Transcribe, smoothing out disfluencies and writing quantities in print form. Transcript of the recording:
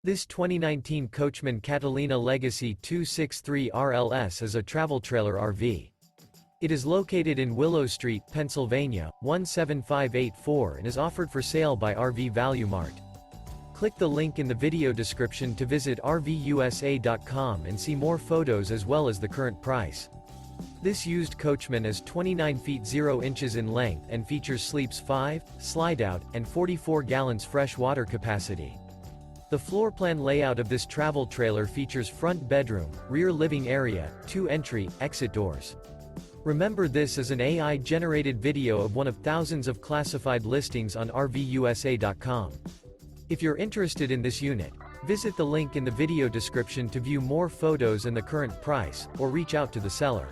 This 2019 Coachmen Catalina Legacy 263 RLS is a travel trailer RV. It is located in Willow Street, Pennsylvania, 17584 and is offered for sale by RV Value Mart. Click the link in the video description to visit RVUSA.com and see more photos as well as the current price. This used Coachman is 29 feet 0 inches in length and features sleeps 5, Slideout, and 44 gallons fresh water capacity. The floor plan layout of this travel trailer features front bedroom, rear living area, 2 entry, exit doors. Remember, this is an AI-generated video of one of thousands of classified listings on RVUSA.com. If you're interested in this unit, visit the link in the video description to view more photos and the current price, or reach out to the seller.